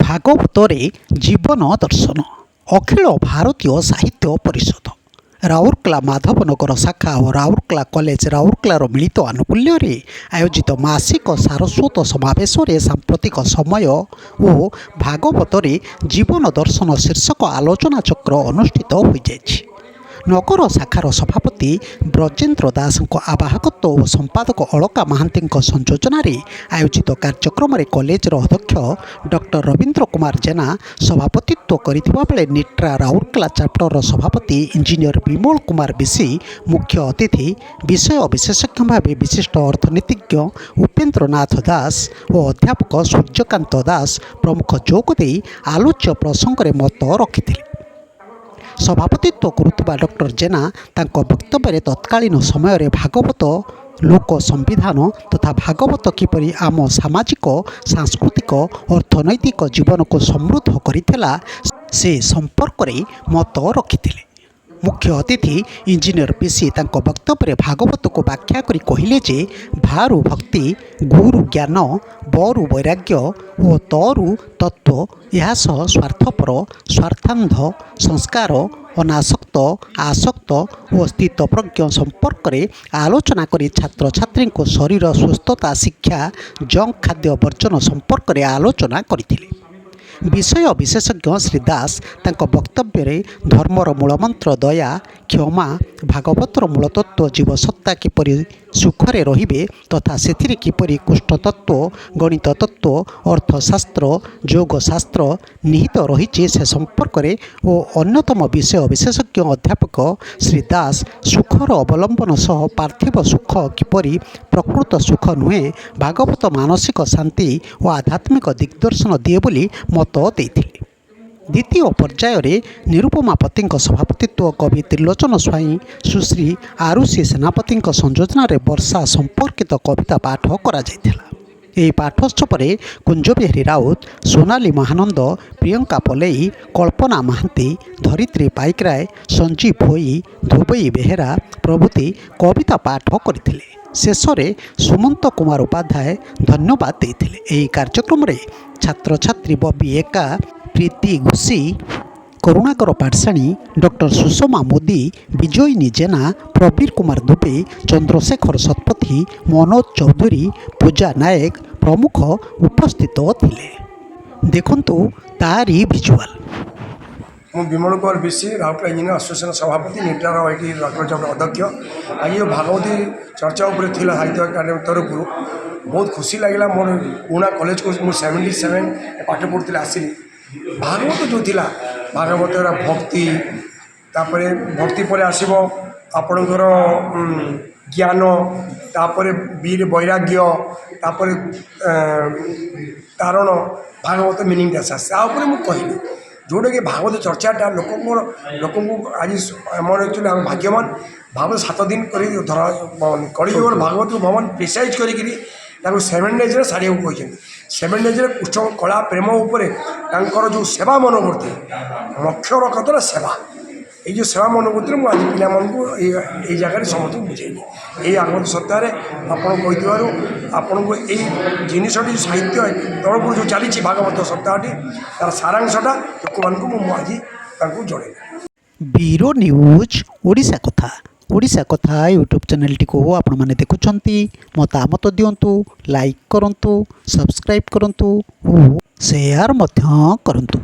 ଭାଗବତରେ ଜୀବନ ଦର୍ଶନ ଅଖିଳ ଭାରତୀୟ ସାହିତ୍ୟ ପରିଷଦ ରାଉରକେଲା ମାଧବନଗର ଶାଖା ଓ ରାଉରକେଲା କଲେଜ ରାଉରକେଲାର ମିଳିତ ଆନୁକୂଲ୍ୟରେ ଆୟୋଜିତ ମାସିକ ସାରସ୍ୱତ ସମାବେଶରେ ସାମ୍ପ୍ରତିକ ସମୟ ଓ ଭାଗବତରେ ଜୀବନ ଦର୍ଶନ ଶୀର୍ଷକ ଆଲୋଚନା ଚକ୍ର ଅନୁଷ୍ଠିତ ହୋଇଯାଇଛି। ନଗର ଶାଖାର ସଭାପତି ବ୍ରଜେନ୍ଦ୍ର ଦାସଙ୍କ ଆବାହକତ୍ୱ ଓ ସମ୍ପାଦକ ଅଳକା ମହାନ୍ତିଙ୍କ ସଂଯୋଜନାରେ ଆୟୋଜିତ କାର୍ଯ୍ୟକ୍ରମରେ କଲେଜର ଅଧ୍ୟକ୍ଷ ଡକ୍ଟର ରବୀନ୍ଦ୍ର କୁମାର ଜେନା ସଭାପତିତ୍ୱ କରିଥିବା ବେଳେ ନିଟ୍ରା ରାଉରକେଲା ଚାପ୍ଟରର ସଭାପତି ଇଞ୍ଜିନିୟର ବିମଳ କୁମାର ବିଶି ମୁଖ୍ୟ ଅତିଥି ବିଷୟ ବିଶେଷଜ୍ଞ ଭାବେ ବିଶିଷ୍ଟ ଅର୍ଥନୀତିଜ୍ଞ ଉପେନ୍ଦ୍ରନାଥ ଦାସ ଓ ଅଧ୍ୟାପକ ସୂର୍ଯ୍ୟକାନ୍ତ ଦାସ ପ୍ରମୁଖ ଯୋଗ ଦେଇ ଆଲୋଚ୍ୟ ପ୍ରସଙ୍ଗରେ ମତ ରଖିଥିଲେ। ସଭାପତିତ୍ୱ କରୁଥିବା ଡକ୍ଟର ଜେନା ତାଙ୍କ ବକ୍ତବ୍ୟରେ ତତ୍କାଳୀନ ସମୟରେ ଭାଗବତ ଲୋକ ସମ୍ବିଧାନ ତଥା ଭାଗବତ କିପରି ଆମ ସାମାଜିକ ସାଂସ୍କୃତିକ ଅର୍ଥନୈତିକ ଜୀବନକୁ ସମୃଦ୍ଧ କରିଥିଲା ସେ ସମ୍ପର୍କରେ ମତ ରଖିଥିଲେ। ମୁଖ୍ୟ ଅତିଥି ଇଞ୍ଜିନିୟର ପିସି ତାଙ୍କ ବକ୍ତବ୍ୟରେ ଭାଗବତକୁ ବ୍ୟାଖ୍ୟା କରି କହିଲେ ଯେ ଭାରୁ ଭକ୍ତି, ଗୁରୁ ଜ୍ଞାନ, ବରୁ ବୈରାଗ୍ୟ ଓ ତରୁ ତତ୍ତ୍ୱ, ଏହା ସହ ସ୍ୱାର୍ଥପର, ସ୍ୱାର୍ଥାନ୍ଧ, ସଂସ୍କାର, ଅନାସକ୍ତ, ଆସକ୍ତ ଓ ସ୍ଥିତପ୍ରଜ୍ଞ ସମ୍ପର୍କରେ ଆଲୋଚନା କରି ଛାତ୍ରଛାତ୍ରୀଙ୍କୁ ଶରୀର ସୁସ୍ଥତା ଶିକ୍ଷା, ଜଙ୍କ ଖାଦ୍ୟ ବର୍ଜନ ସମ୍ପର୍କରେ ଆଲୋଚନା କରିଥିଲେ। ବିଷୟ ବିଶେଷଜ୍ଞ ଶ୍ରୀ ଦାସ ତାଙ୍କ ବକ୍ତବ୍ୟରେ ଧର୍ମର ମୂଳମନ୍ତ୍ର ଦୟା, କ୍ଷମା, ଭାଗବତର ମୂଳତତ୍ତ୍ୱ ଜୀବସତ୍ତା କିପରି ସୁଖରେ ରହିବେ ତଥା ସେଥିରେ କିପରି କୃଷ୍ଣତତ୍ତ୍ୱ, ଗଣିତ ତତ୍ତ୍ୱ, ଅର୍ଥଶାସ୍ତ୍ର, ଯୋଗଶାସ୍ତ୍ର ନିହିତ ରହିଛି ସେ ସମ୍ପର୍କରେ ଓ ଅନ୍ୟତମ ବିଷୟ ବିଶେଷଜ୍ଞ ଅଧ୍ୟାପକ ଶ୍ରୀ ଦାସ ସୁଖର ଅବଲମ୍ବନ ସହ ପାର୍ଥିବ ସୁଖ କିପରି ପ୍ରକୃତ ସୁଖ ନୁହେଁ, ଭାଗବତ ମାନସିକ ଶାନ୍ତି ଓ ଆଧ୍ୟାତ୍ମିକ ଦିଗ୍ଦର୍ଶନ ଦିଏ ବୋଲି ମତ ଦେଇଥିଲେ। ଦ୍ୱିତୀୟ ପର୍ଯ୍ୟାୟରେ ନିରୁପମା ପତିଙ୍କ ସଭାପତିତ୍ୱ, କବି ତ୍ରିଲୋଚନ ସ୍ୱାଇଁ, ସୁଶ୍ରୀ ଆରୁଷି ସେନାପତିଙ୍କ ସଂଯୋଜନାରେ ବର୍ଷା ସମ୍ପର୍କିତ କବିତା ପାଠ କରାଯାଇଥିଲା। ଏହି ପାଠୋତ୍ସବରେ କୁଞ୍ଜବିହାରୀ ରାଉତ, ସୋନାଲି ମହାନନ୍ଦ, ପ୍ରିୟଙ୍କା ପଲେଇ, କଳ୍ପନା ମହାନ୍ତି, ଧରିତ୍ରୀ ପାଇକରାୟ, ସଞ୍ଜୀବ ଭୋଇ, ଧୋବେଇ ବେହେରା ପ୍ରଭୃତି କବିତା ପାଠ କରିଥିଲେ। ଶେଷରେ ସୁମନ୍ତ କୁମାର ଉପାଧ୍ୟାୟ ଧନ୍ୟବାଦ ଦେଇଥିଲେ। ଏହି କାର୍ଯ୍ୟକ୍ରମରେ ଛାତ୍ରଛାତ୍ରୀ ବବି ଏକା, ପ୍ରୀତି ଘୋଷି, କରୁଣାକର ପାଟ୍ସାଣୀ, ଡକ୍ଟର ସୁଷମା ମୋଦି, ବିଜୟିନୀ ଜେନା, ପ୍ରବୀର କୁମାର ଦୁବେ, ଚନ୍ଦ୍ରଶେଖର ଶତପଥୀ, ମନୋଜ ଚୌଧୁରୀ, ପୂଜା ନାୟକ ପ୍ରମୁଖ ଉପସ୍ଥିତ ଥିଲେ। ଦେଖନ୍ତୁ ତାରି ଭିଜୁଆଲ। ମୁଁ ବିମଳ କୁମାର ବିଶି, ରାଉରକେଲା ଇଞ୍ଜିନିୟର ଆସୋସିଏସନ ସଭାପତି, ନିଟ୍ରାର ଏଠି ରାଉରକେଲା ଚାପ୍ଟର ଅଧ୍ୟକ୍ଷ। ଆଜି ଭାଗବତୀ ଚର୍ଚ୍ଚା ଉପରେ ଥିଲା ସାହିତ୍ୟ ଏକାଡେମୀ ତରଫରୁ। ବହୁତ ଖୁସି ଲାଗିଲା। ମୋର ପୁରୁଣା କଲେଜକୁ ମୁଁ 77 ପାଠ ପଢ଼ୁଥିଲି ଆସିଲି। ଭାଗବତ ଯେଉଁ ଥିଲା, ଭାଗବତର ଭକ୍ତି, ତାପରେ ଭକ୍ତି ପରେ ଆସିବ ଆପଣଙ୍କର ଜ୍ଞାନ, ତାପରେ ବୀର ବୈରାଗ୍ୟ, ତାପରେ କାରଣ ଭାଗବତ ମିନିଂଟା ଆସେ। ତା ଉପରେ ମୁଁ କହିବି ଯେଉଁଟାକି ଭାଗବତ ଚର୍ଚ୍ଚାଟା ଲୋକଙ୍କୁ ଆଜି ଆମର ଆକ୍ଚୁଆଲି ଆମେ ଭାଗ୍ୟବାନ। ଭାଗବତ 7 ଦିନ କରି ଧରା କଳିଯୁଗର ଭାଗବତକୁ ଭଗବାନ ପ୍ରିସାଇଜ୍ କରିକିରି ତାଙ୍କୁ 7 ଡେଜ୍ରେ ସାରିବାକୁ କହିଛନ୍ତି। 7 ଡେଜ୍ରେ କୃଷ୍ଣ କଳା ପ୍ରେମ ଉପରେ ତାଙ୍କର ଯେଉଁ ସେବା ମନୋବୃତ୍ତି, ମୁଖ୍ୟ କଥା ହେଲା ସେବା। ଏଇ ଯେଉଁ ସେବା ମନୋବୃତ୍ତିରେ ମୁଁ ଆଜି ପିଲାମାନଙ୍କୁ ଏଇ ଜାଗାରେ ସମସ୍ତଙ୍କୁ ବୁଝେଇଲି। ଏଇ ଆଗତ ସପ୍ତାହରେ ଆପଣ କହିଥିବାରୁ ଆପଣଙ୍କୁ ଏଇ ଜିନିଷଟି ସାହିତ୍ୟ ତରଫରୁ ଯେଉଁ ଚାଲିଛି ଭାଗବତ ସପ୍ତାହଟି, ତା'ର ସାରାଂଶଟା ଲୋକମାନଙ୍କୁ ମୁଁ ଆଜି ତାଙ୍କୁ ଜଣାଇଲି। ବ୍ୟୁରୋ ନ୍ୟୁଜ୍ ଓଡ଼ିଶା କଥା। ଓଡ଼ିଶା କଥା ୟୁଟ୍ୟୁବ୍ ଚ୍ୟାନେଲଟିକୁ ଆପଣମାନେ ଦେଖୁଛନ୍ତି, ମତାମତ ଦିଅନ୍ତୁ, ଲାଇକ୍ କରନ୍ତୁ, ସବସ୍କ୍ରାଇବ୍ କରନ୍ତୁ ଓ ସେୟାର ମଧ୍ୟ କରନ୍ତୁ।